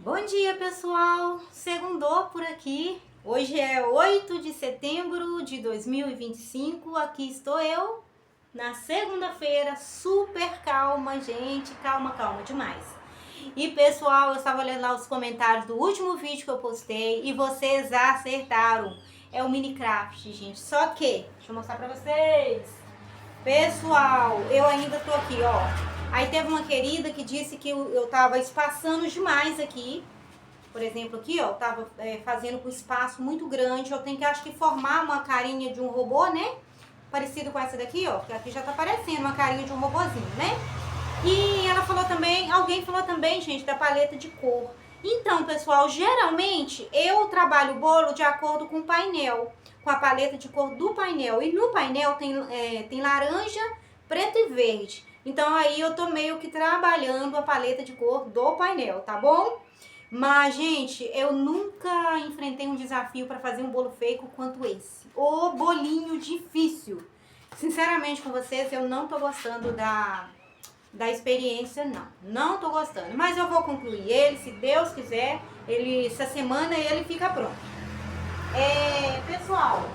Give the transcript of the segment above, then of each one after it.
Bom dia, pessoal! Segundou por aqui. Hoje é 8 de setembro de 2025. Aqui estou eu na segunda-feira, super calma, gente. Calma demais. E, pessoal, eu estava olhando lá os comentários do último vídeo que eu postei e vocês acertaram. É o Minecraft, gente. Só que, deixa eu mostrar pra vocês. Pessoal, eu ainda tô aqui, ó. Aí teve uma querida que disse que eu tava espaçando demais aqui. Por exemplo, aqui, ó, eu tava fazendo com espaço muito grande. Eu tenho que, acho que, formar uma carinha de um robô, né? Parecido com essa daqui, ó. Que aqui já tá parecendo uma carinha de um robozinho, né? E ela falou também, alguém falou também, gente, da paleta de cor. Então, pessoal, geralmente eu trabalho o bolo de acordo com o painel, com a paleta de cor do painel. E no painel tem laranja, preto e verde. Então aí eu tô meio que trabalhando a paleta de cor do painel, tá bom? Mas, gente, eu nunca enfrentei um desafio para fazer um bolo feio quanto esse. O bolinho difícil. Sinceramente com vocês, eu não tô gostando da experiência, não. Não tô gostando. Mas eu vou concluir ele, se Deus quiser. Essa semana ele fica pronto. Pessoal,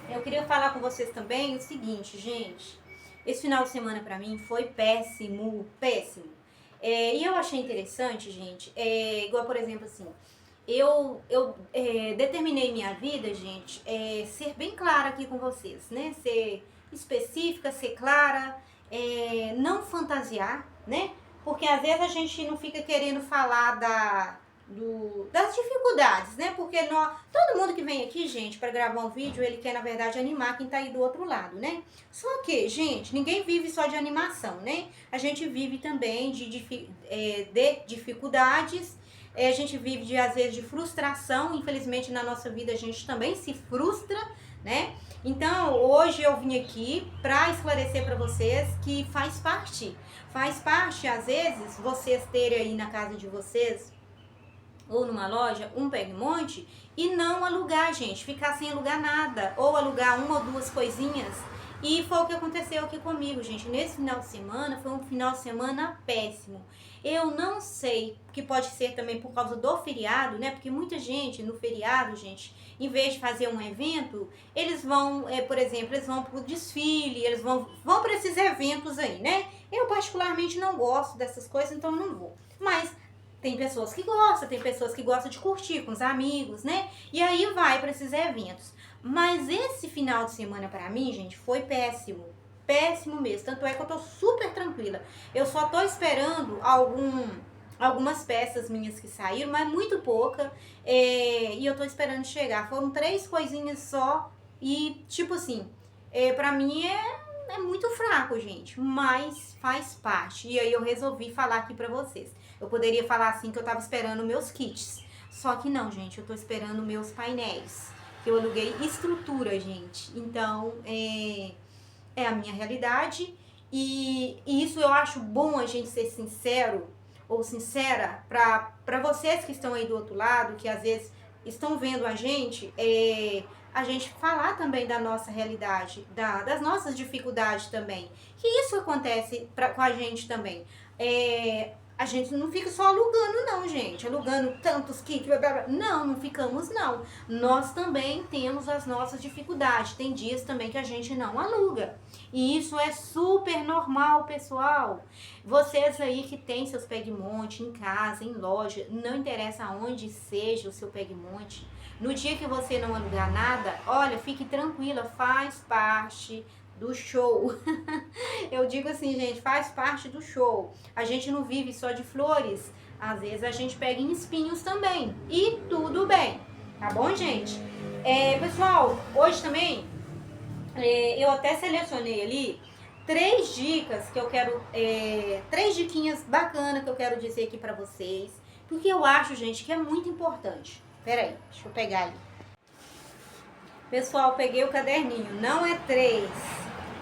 eu queria falar com vocês também o seguinte, gente. Esse final de semana pra mim foi péssimo. E eu achei interessante, gente, igual, por exemplo, assim, eu determinei minha vida, gente, ser bem clara aqui com vocês, né? Ser específica, ser clara, não fantasiar, né? Porque às vezes a gente não fica querendo falar das dificuldades, né? Porque todo mundo que vem aqui, gente, para gravar um vídeo, ele quer, na verdade, animar quem tá aí do outro lado, né? Só que, gente, ninguém vive só de animação, né? A gente vive também de dificuldades, a gente vive, às vezes, de frustração. Infelizmente, na nossa vida, a gente também se frustra, né? Então, hoje eu vim aqui para esclarecer para vocês que faz parte, às vezes, vocês terem aí na casa de vocês ou numa loja, um pega-monte e não alugar, gente, ficar sem alugar nada, ou alugar uma ou duas coisinhas. E foi o que aconteceu aqui comigo, gente. Nesse final de semana, foi um final de semana péssimo. Eu não sei, que pode ser também por causa do feriado, né? Porque muita gente no feriado, gente, em vez de fazer um evento, eles vão, por exemplo, eles vão pro desfile, eles vão para esses eventos aí, né? Eu particularmente não gosto dessas coisas, então não vou. Mas tem pessoas que gostam de curtir com os amigos, né? E aí vai para esses eventos. Mas esse final de semana pra mim, gente, foi péssimo. Péssimo mesmo. Tanto é que eu tô super tranquila. Eu só tô esperando algumas peças minhas que saíram, mas muito pouca. E eu tô esperando chegar. Foram 3 coisinhas só. E, tipo assim, pra mim é muito fraco, gente. Mas faz parte. E aí eu resolvi falar aqui pra vocês. Eu poderia falar assim que eu tava esperando meus kits. Só que não, gente. Eu tô esperando meus painéis. Que eu aluguei estrutura, gente. Então, é a minha realidade. E isso eu acho bom a gente ser sincero ou sincera pra vocês que estão aí do outro lado, que às vezes estão vendo a gente falar também da nossa realidade, das nossas dificuldades também. Que isso acontece com a gente também. A gente não fica só alugando, não, gente. Alugando tantos kits. Não ficamos, não. Nós também temos as nossas dificuldades. Tem dias também que a gente não aluga. E isso é super normal, pessoal. Vocês aí que tem seus peg-monte em casa, em loja, não interessa aonde seja o seu peg-monte. No dia que você não alugar nada, olha, fique tranquila, faz parte do show. Eu digo assim, gente, faz parte do show. A gente não vive só de flores. Às vezes a gente pega em espinhos também. E tudo bem. Tá bom, gente? Pessoal, hoje também eu até selecionei ali 3 dicas que eu quero... 3 diquinhas bacanas que eu quero dizer aqui pra vocês. Porque eu acho, gente, que é muito importante. Pera aí, deixa eu pegar ali. Pessoal, peguei o caderninho. Não é 3.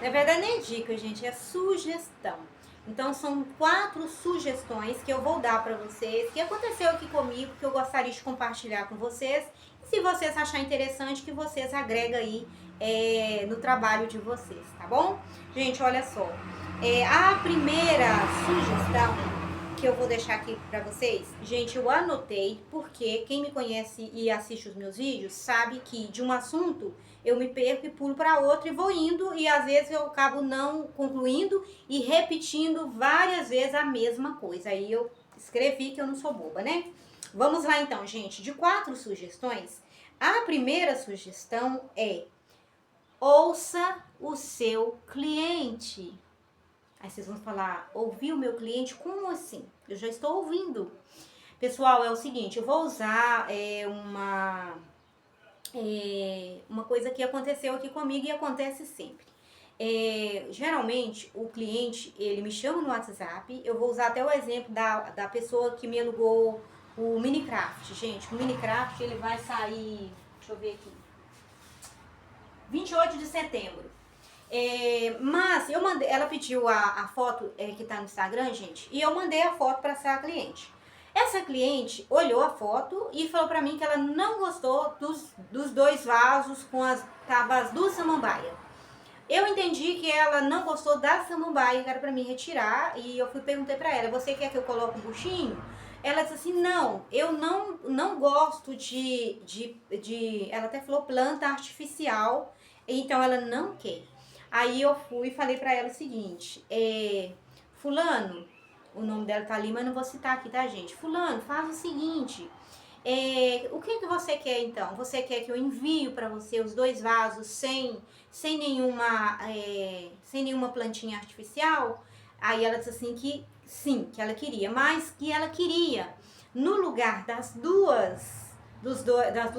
Na verdade, nem dica, gente, é sugestão. Então, são 4 sugestões que eu vou dar pra vocês, que aconteceu aqui comigo, que eu gostaria de compartilhar com vocês. E se vocês acharem interessante, que vocês agregam aí no trabalho de vocês, tá bom? Gente, olha só. A primeira sugestão que eu vou deixar aqui pra vocês? Gente, eu anotei porque quem me conhece e assiste os meus vídeos sabe que de um assunto eu me perco e pulo para outro e vou indo e às vezes eu acabo não concluindo e repetindo várias vezes a mesma coisa. Aí eu escrevi que eu não sou boba, né? Vamos lá então, gente. De 4 sugestões, a primeira sugestão é: ouça o seu cliente. Aí vocês vão falar, ouvir o meu cliente? Como assim? Eu já estou ouvindo. Pessoal, é o seguinte, eu vou usar uma coisa que aconteceu aqui comigo e acontece sempre. Geralmente, o cliente, ele me chama no WhatsApp, eu vou usar até o exemplo da pessoa que me alugou o Minecraft. Gente, o Minecraft, ele vai sair, deixa eu ver aqui, 28 de setembro. Mas eu mandei, ela pediu a foto que tá no Instagram, gente, e eu mandei a foto para essa cliente. Essa cliente olhou a foto e falou pra mim que ela não gostou dos 2 vasos com as 2 samambaia. Eu entendi que ela não gostou da samambaia, que era pra mim retirar, e eu perguntei pra ela, você quer que eu coloque um buchinho? Ela disse assim, não, eu não gosto ela até falou planta artificial, então ela não quer. Aí eu fui e falei pra ela o seguinte, fulano, o nome dela tá ali, mas não vou citar aqui, tá, gente? Fulano, faz o seguinte, o que você quer, então? Você quer que eu envie pra você os 2 vasos sem nenhuma plantinha artificial? Aí ela disse assim que sim, que ela queria, mas que ela queria, no lugar das duas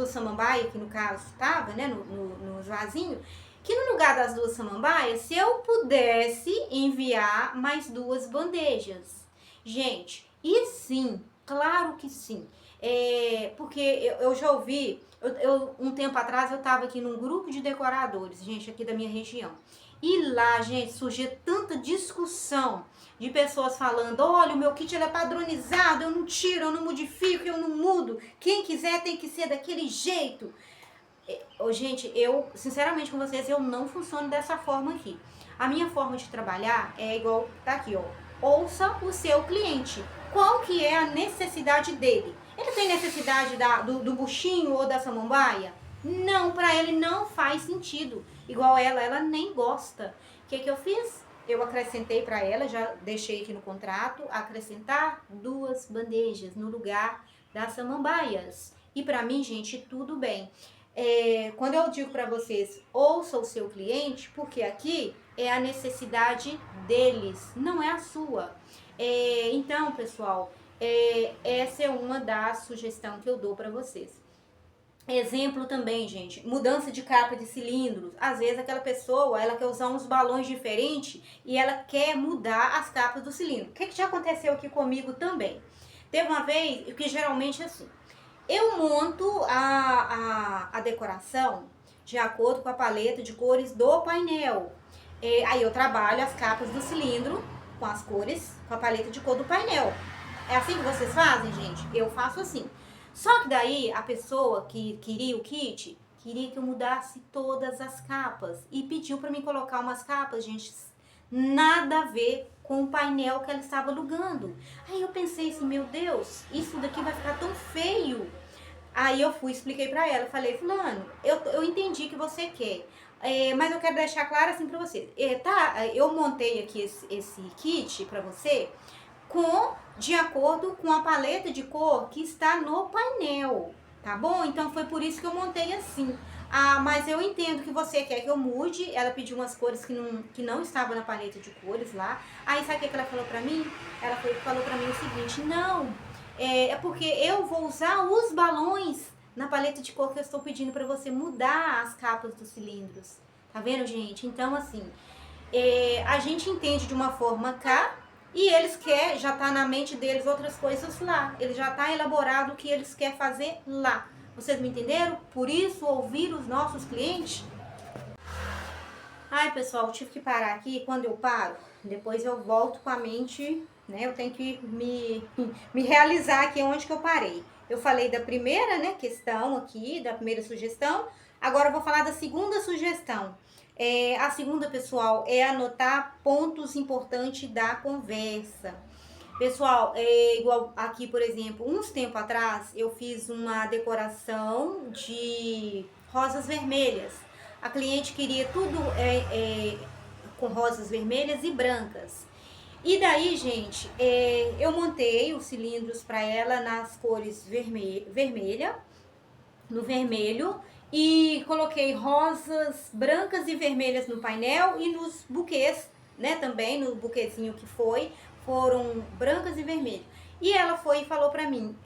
samambaia, que no caso estava, né, no vasinho, que no lugar das 2 samambaias, se eu pudesse enviar mais 2 bandejas. Gente, e sim, claro que sim. Porque eu já ouvi, um tempo atrás eu estava aqui num grupo de decoradores, gente, aqui da minha região. E lá, gente, surgia tanta discussão de pessoas falando, olha, o meu kit ele é padronizado, eu não tiro, eu não modifico, eu não mudo. Quem quiser tem que ser daquele jeito. Gente, eu, sinceramente com vocês, eu não funciono dessa forma aqui. A minha forma de trabalhar é igual, tá aqui, ó. Ouça o seu cliente. Qual que é a necessidade dele? Ele tem necessidade do buchinho ou da samambaia? Não, pra ele não faz sentido. Igual ela nem gosta. O que eu fiz? Eu acrescentei pra ela, já deixei aqui no contrato, acrescentar 2 bandejas no lugar das samambaias. E pra mim, gente, tudo bem. Quando eu digo para vocês, ouça o seu cliente, porque aqui é a necessidade deles, não é a sua. Então, pessoal, essa é uma das sugestões que eu dou para vocês. Exemplo também, gente, mudança de capa de cilindros. Às vezes aquela pessoa, ela quer usar uns balões diferentes e ela quer mudar as capas do cilindro. O que já aconteceu aqui comigo também? Teve uma vez, que geralmente é assim, eu monto a decoração de acordo com a paleta de cores do painel. Aí eu trabalho as capas do cilindro com as cores, com a paleta de cor do painel. É assim que vocês fazem, gente? Eu faço assim. Só que daí a pessoa que queria o kit, queria que eu mudasse todas as capas. E pediu pra mim colocar umas capas, gente, nada a ver com o painel que ela estava alugando. Aí eu pensei assim, meu Deus, isso daqui vai ficar tão feio. Aí eu fui, expliquei pra ela, falei, fulano, eu entendi que você quer, mas eu quero deixar claro assim pra você. Eu montei aqui esse kit pra você de acordo com a paleta de cor que está no painel, tá bom? Então foi por isso que eu montei assim. Mas eu entendo que você quer que eu mude. Ela pediu umas cores que não estavam na paleta de cores lá. Aí sabe o que ela falou pra mim? Ela falou pra mim o seguinte, não, porque eu vou usar os balões na paleta de cor que eu estou pedindo pra você mudar as capas dos cilindros. Tá vendo, gente? Então, assim, a gente entende de uma forma cá, e eles querem, já tá na mente deles outras coisas lá. Ele já tá elaborado o que eles querem fazer lá. Vocês me entenderam? Por isso, ouvir os nossos clientes. Ai, pessoal, eu tive que parar aqui. Quando eu paro, depois eu volto com a mente, né? Eu tenho que me realizar aqui onde que eu parei. Eu falei da primeira, né, questão aqui, da primeira sugestão. Agora eu vou falar da segunda sugestão. A segunda, pessoal, é anotar pontos importantes da conversa. Pessoal, é igual aqui, por exemplo, uns tempo atrás, eu fiz uma decoração de rosas vermelhas. A cliente queria tudo com rosas vermelhas e brancas. E daí, gente, eu montei os cilindros para ela nas cores vermelha, no vermelho, e coloquei rosas brancas e vermelhas no painel e nos buquês, né, também no buquezinho que foram brancas e vermelhas. E ela foi e falou para mim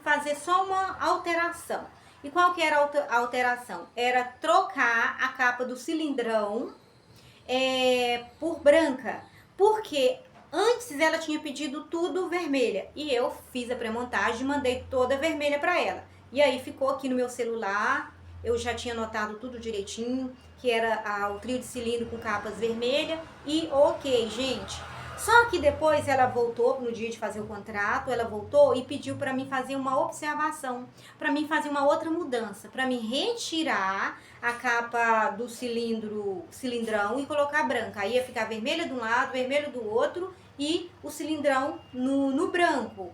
fazer só uma alteração. E qual que era a alteração? Era trocar a capa do cilindrão por branca, porque antes ela tinha pedido tudo vermelha e eu fiz a pré-montagem e mandei toda vermelha para ela. E aí ficou aqui no meu celular, eu já tinha anotado tudo direitinho, que era o trio de cilindro com capas vermelhas e ok, gente. Só que depois ela voltou, no dia de fazer o contrato, ela voltou e pediu para mim fazer uma observação, para mim fazer uma outra mudança, para mim retirar a capa do cilindrão e colocar branca. Aí ia ficar vermelha de um lado, vermelho do outro e o cilindrão no branco.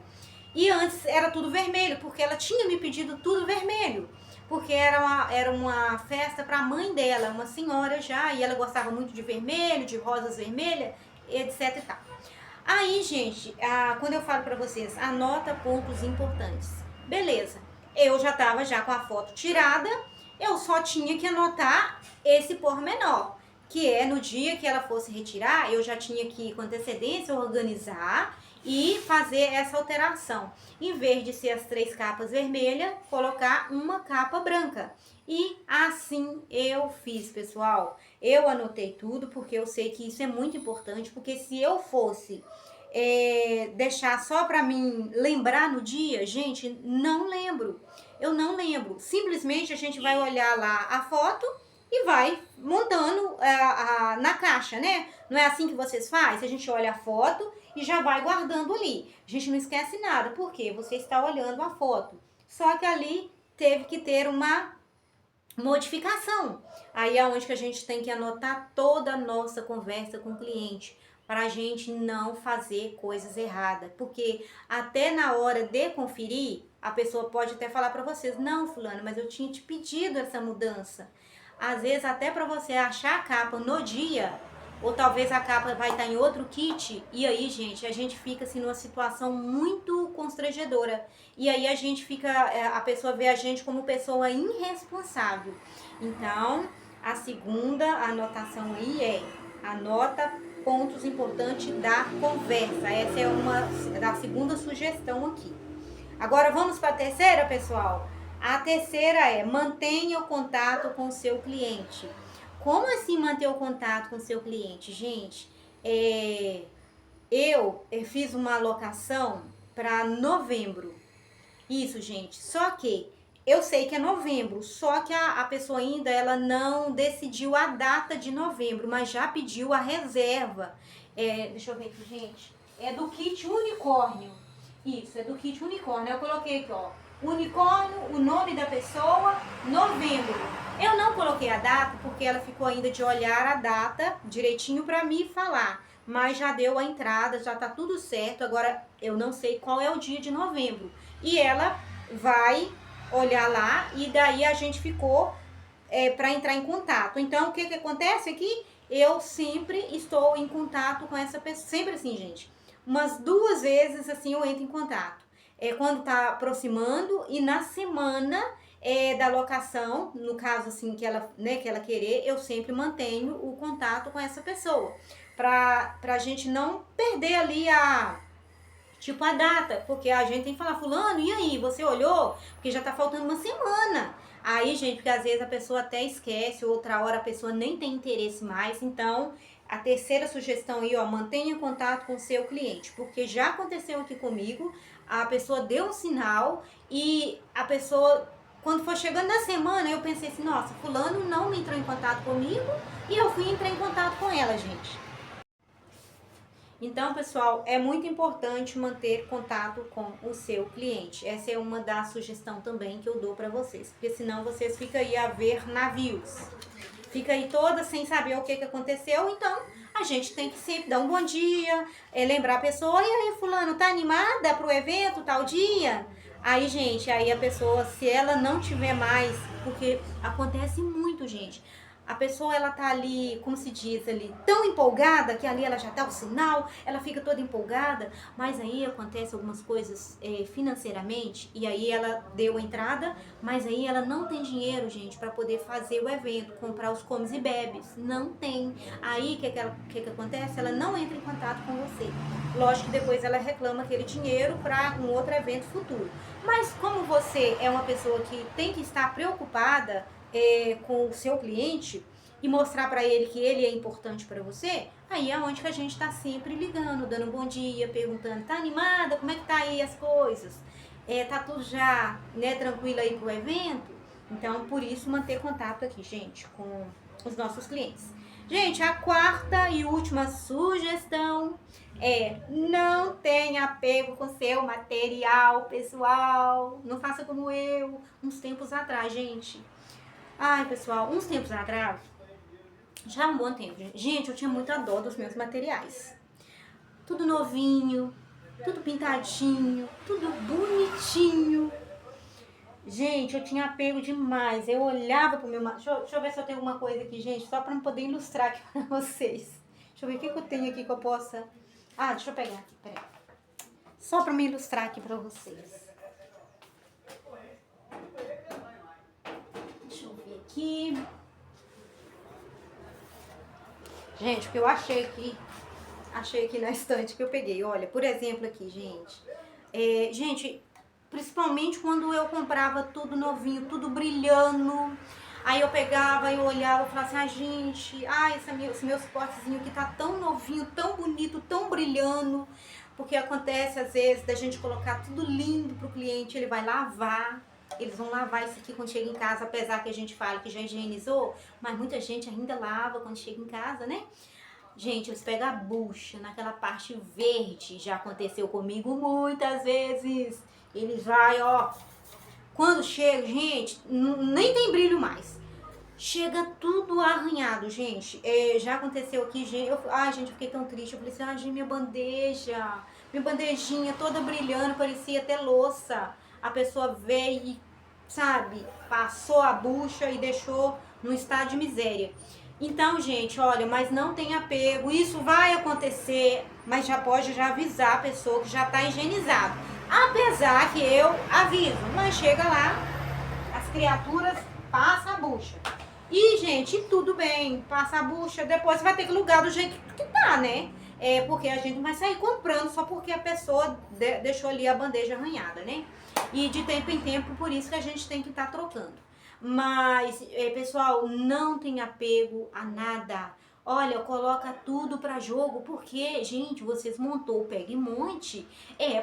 E antes era tudo vermelho, porque ela tinha me pedido tudo vermelho. Porque era uma festa para a mãe dela, uma senhora já, e ela gostava muito de vermelho, de rosas vermelhas, etc e tal. Aí, gente, quando eu falo para vocês, anota pontos importantes. Beleza, eu já tava já com a foto tirada, eu só tinha que anotar esse pormenor, que é no dia que ela fosse retirar, eu já tinha que, com antecedência, organizar e fazer essa alteração. Em vez de ser as 3 capas vermelhas, colocar uma capa branca. E assim eu fiz, pessoal. Eu anotei tudo porque eu sei que isso é muito importante, porque se eu fosse deixar só para mim lembrar no dia, gente, não lembro. Eu não lembro. Simplesmente a gente vai olhar lá a foto e vai montando na caixa, né? Não é assim que vocês fazem? A gente olha a foto e já vai guardando ali. A gente não esquece nada, porque você está olhando a foto. Só que ali teve que ter uma modificação. Aí é onde que a gente tem que anotar toda a nossa conversa com o cliente, para a gente não fazer coisas erradas. Porque até na hora de conferir, a pessoa pode até falar para vocês, não, fulano, mas eu tinha te pedido essa mudança. Às vezes até para você achar a capa no dia, ou talvez a capa vai estar em outro kit, e aí, gente, a gente fica assim numa situação muito constrangedora. E aí a gente fica, a pessoa vê a gente como pessoa irresponsável. Então, a segunda anotação aí anota pontos importantes da conversa. Essa é uma da segunda sugestão aqui. Agora vamos para a terceira, pessoal? A terceira é mantenha o contato com o seu cliente. Como assim manter o contato com o seu cliente? Gente, eu fiz uma alocação para novembro. Isso, gente. Só que eu sei que é novembro, só que a pessoa ainda ela não decidiu a data de novembro, mas já pediu a reserva. Deixa eu ver aqui, gente. É do kit unicórnio. Isso, é do kit unicórnio. Eu coloquei aqui, ó. Unicórnio, o nome da pessoa, novembro. Eu não coloquei a data porque ela ficou ainda de olhar a data direitinho para me falar. Mas já deu a entrada, já tá tudo certo. Agora eu não sei qual é o dia de novembro. E ela vai olhar lá e daí a gente ficou para entrar em contato. Então, o que acontece aqui? Eu sempre estou em contato com essa pessoa. Sempre assim, gente. Umas 2 vezes assim eu entro em contato. Quando tá aproximando e na semana da locação, no caso assim que ela querer, eu sempre mantenho o contato com essa pessoa. Pra gente não perder ali a data, porque a gente tem que falar, fulano, e aí, você olhou? Porque já tá faltando uma semana. Aí, gente, porque às vezes a pessoa até esquece, outra hora a pessoa nem tem interesse mais. Então, a terceira sugestão aí, ó, mantenha contato com o seu cliente, porque já aconteceu aqui comigo, a pessoa deu um sinal e a pessoa, quando for chegando na semana, eu pensei assim, nossa, fulano não entrou em contato comigo e eu fui entrar em contato com ela, gente. Então, pessoal, é muito importante manter contato com o seu cliente. Essa é uma das sugestões também que eu dou para vocês, porque senão vocês ficam aí a ver navios. Fica aí toda sem saber o que aconteceu, então a gente tem que sempre dar um bom dia, lembrar a pessoa, e aí fulano, tá animada pro evento tal dia? Aí, gente, aí a pessoa, se ela não tiver mais, porque acontece muito, gente. A pessoa, ela tá ali, como se diz ali, tão empolgada, que ali ela já dá o sinal, ela fica toda empolgada, mas aí acontece algumas coisas financeiramente, e aí ela deu a entrada, mas aí ela não tem dinheiro, gente, para poder fazer o evento, comprar os comes e bebes, não tem. Aí, o que acontece? Ela não entra em contato com você. Lógico que depois ela reclama aquele dinheiro para um outro evento futuro. Mas como você é uma pessoa que tem que estar preocupada com o seu cliente e mostrar para ele que ele é importante para você, aí é onde que a gente está sempre ligando, dando um bom dia, perguntando, tá animada? Como é que tá aí as coisas? Tá tudo já, né, tranquilo aí pro evento? Então, por isso, manter contato aqui, gente, com os nossos clientes. Gente, a quarta e última sugestão não tenha apego com seu material pessoal. Não faça como eu, uns tempos atrás, gente. Ai, pessoal, uns tempos atrás, já há um bom tempo, gente, eu tinha muita dó dos meus materiais. Tudo novinho, tudo pintadinho, tudo bonitinho. Gente, eu tinha apego demais. Eu olhava pro meu... Deixa eu ver se eu tenho alguma coisa aqui, gente, só pra poder ilustrar aqui pra vocês. Deixa eu ver o que eu tenho aqui que eu possa... Ah, deixa eu pegar aqui, peraí. Só pra me ilustrar aqui pra vocês. Deixa eu ver aqui. Gente, o que eu achei aqui na estante que eu peguei. Olha, por exemplo aqui, gente. Gente, principalmente quando eu comprava tudo novinho, tudo brilhando. Aí eu pegava e olhava e falava assim, gente, esse meu suportezinho aqui tá tão novinho, tão bonito, tão brilhando. Porque acontece às vezes da gente colocar tudo lindo pro cliente, ele vai lavar. Eles vão lavar isso aqui quando chega em casa, apesar que a gente fala que já higienizou, mas muita gente ainda lava quando chega em casa, né? Gente, eles pegam a bucha naquela parte verde, já aconteceu comigo muitas vezes. Eles vai, ó, quando chega, gente, nem tem brilho mais. Chega tudo arranhado, gente. Já aconteceu aqui, gente. Gente, eu fiquei tão triste. Eu falei assim, gente, minha bandejinha toda brilhando, parecia até louça. A pessoa veio e, sabe, passou a bucha e deixou num estado de miséria. Então, gente, olha, mas não tem apego. Isso vai acontecer, mas já pode avisar a pessoa que já tá higienizado. Apesar que eu aviso, mas chega lá, as criaturas passam a bucha. E, gente, tudo bem, passa a bucha, depois vai ter que alugar do jeito que tá, né? Porque a gente não vai sair comprando só porque a pessoa deixou ali a bandeja arranhada, né? E de tempo em tempo, por isso que a gente tem que estar trocando. Mas, pessoal, não tem apego a nada. Olha, coloca tudo pra jogo, porque, gente, vocês montou o Pega e Monte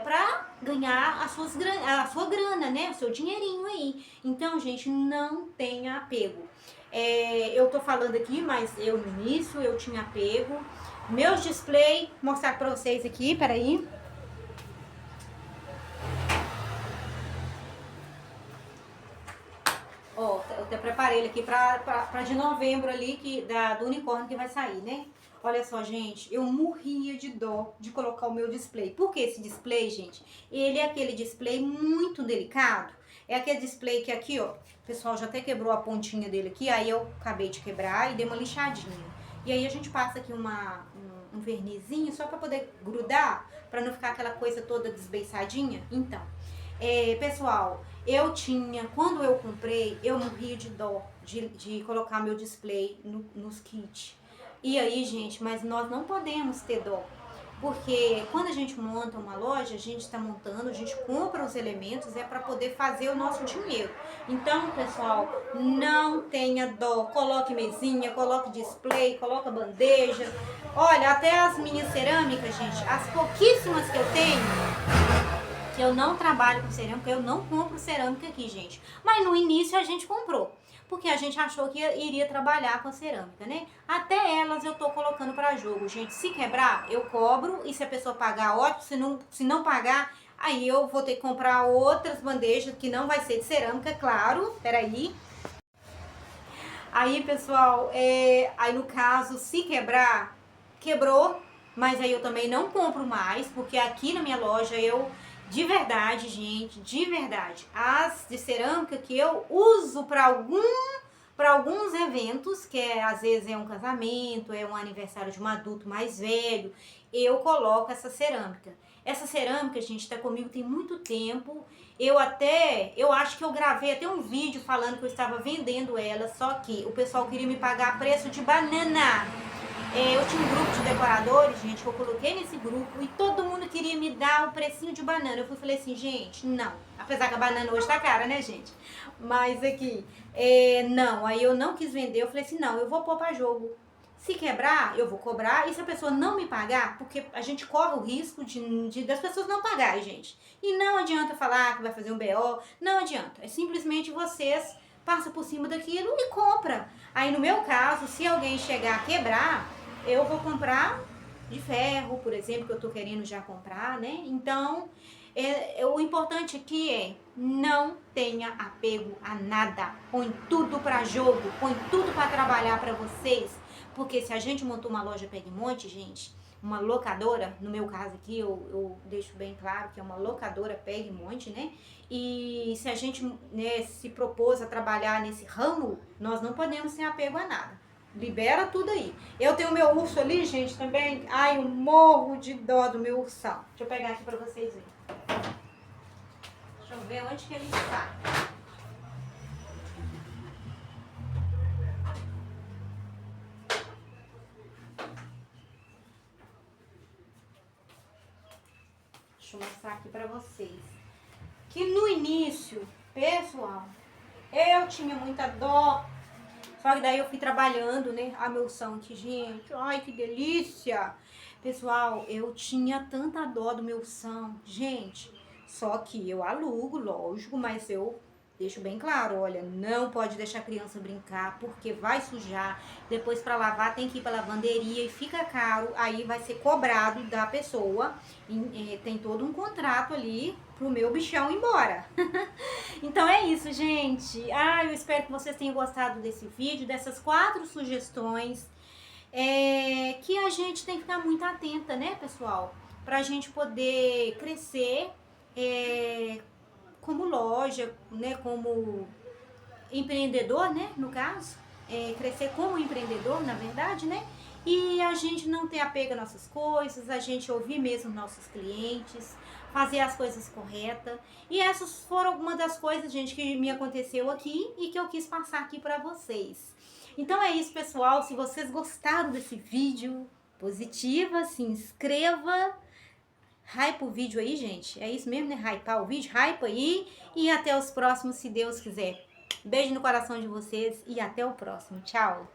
pra ganhar a sua grana, né? O seu dinheirinho aí. Então, gente, não tenha apego. Eu tô falando aqui, mas eu no início eu tinha apego. Meus display, mostrar pra vocês aqui, peraí. Ó, eu até preparei ele aqui pra de novembro ali, do unicórnio que vai sair, né? Olha só, gente, eu morria de dó de colocar o meu display. Por que esse display, gente? Ele é aquele display muito delicado. É aquele display que aqui, ó, o pessoal já até quebrou a pontinha dele aqui, aí eu acabei de quebrar e dei uma lixadinha. E aí a gente passa aqui um vernizinho só pra poder grudar, pra não ficar aquela coisa toda desbeiçadinha. Então, pessoal, quando eu comprei, eu morria de dó de colocar meu display nos kits. E aí, gente, mas nós não podemos ter dó. Porque quando a gente monta uma loja, a gente está montando, a gente compra os elementos, para poder fazer o nosso dinheiro. Então, pessoal, não tenha dó. Coloque mesinha, coloque display, coloque bandeja. Olha, até as minhas cerâmicas, gente, as pouquíssimas que eu tenho, que eu não trabalho com cerâmica, eu não compro cerâmica aqui, gente. Mas no início a gente comprou, porque a gente achou que iria trabalhar com a cerâmica, né? Até elas eu tô colocando para jogo, gente. Se quebrar, eu cobro, e se a pessoa pagar, ótimo. Se não pagar, aí eu vou ter que comprar outras bandejas, que não vai ser de cerâmica, claro. Peraí. Aí, pessoal, aí no caso, se quebrar, quebrou, mas aí eu também não compro mais, porque aqui na minha loja de verdade, gente, de verdade, as de cerâmica que eu uso para alguns eventos, que às vezes é um casamento, é um aniversário de um adulto mais velho, eu coloco essa cerâmica. Essa cerâmica, gente, tá comigo tem muito tempo. Eu acho que eu gravei até um vídeo falando que eu estava vendendo ela, só que o pessoal queria me pagar preço de banana. Eu tinha um grupo de decoradores, gente, que eu coloquei nesse grupo e todo mundo queria me dar o precinho de banana. Eu falei assim, gente, não. Apesar que a banana hoje tá cara, né, gente? Mas aqui, não. Aí eu não quis vender, eu falei assim, não, eu vou pôr pra jogo. Se quebrar, eu vou cobrar. E se a pessoa não me pagar, porque a gente corre o risco das pessoas não pagarem, gente. E não adianta falar que vai fazer um BO, não adianta. É simplesmente vocês passam por cima daquilo e compra. Aí no meu caso, se alguém chegar a quebrar, eu vou comprar de ferro, por exemplo, que eu tô querendo já comprar, né? Então, o importante aqui é não tenha apego a nada. Põe tudo para jogo, põe tudo para trabalhar para vocês. Porque se a gente montou uma loja Pega e Monte, gente, uma locadora, no meu caso aqui, eu deixo bem claro que é uma locadora Pega e Monte, né? E se a gente, né, se propôs a trabalhar nesse ramo, nós não podemos ter apego a nada. Libera tudo aí. Eu tenho meu urso ali, gente, também. Ai, eu morro de dó do meu ursão. Deixa eu pegar aqui pra vocês verem. Deixa eu ver onde que ele está. Deixa eu mostrar aqui pra vocês. Que no início, pessoal, eu tinha muita dó. Só que daí eu fui trabalhando, né? A meu ursão aqui, gente. Ai, que delícia! Pessoal, eu tinha tanta dó do meu ursão. Gente, só que eu alugo, lógico, mas eu deixo bem claro, olha, não pode deixar a criança brincar, porque vai sujar. Depois para lavar tem que ir para lavanderia e fica caro, aí vai ser cobrado da pessoa. E, tem todo um contrato ali pro meu bichão ir embora. Então é isso, gente. Eu espero que vocês tenham gostado desse vídeo, dessas 4 sugestões. Que a gente tem que ficar muito atenta, né, pessoal? Pra gente poder crescer como loja, né, como empreendedor, né, no caso, crescer como empreendedor, na verdade, né, e a gente não ter apego às nossas coisas, a gente ouvir mesmo nossos clientes, fazer as coisas corretas, e essas foram algumas das coisas, gente, que me aconteceu aqui e que eu quis passar aqui pra vocês. Então é isso, pessoal, se vocês gostaram desse vídeo, positiva, se inscreva, hype o vídeo aí, gente. É isso mesmo, né? Hypar o vídeo, hype aí. E até os próximos, se Deus quiser. Beijo no coração de vocês e até o próximo. Tchau!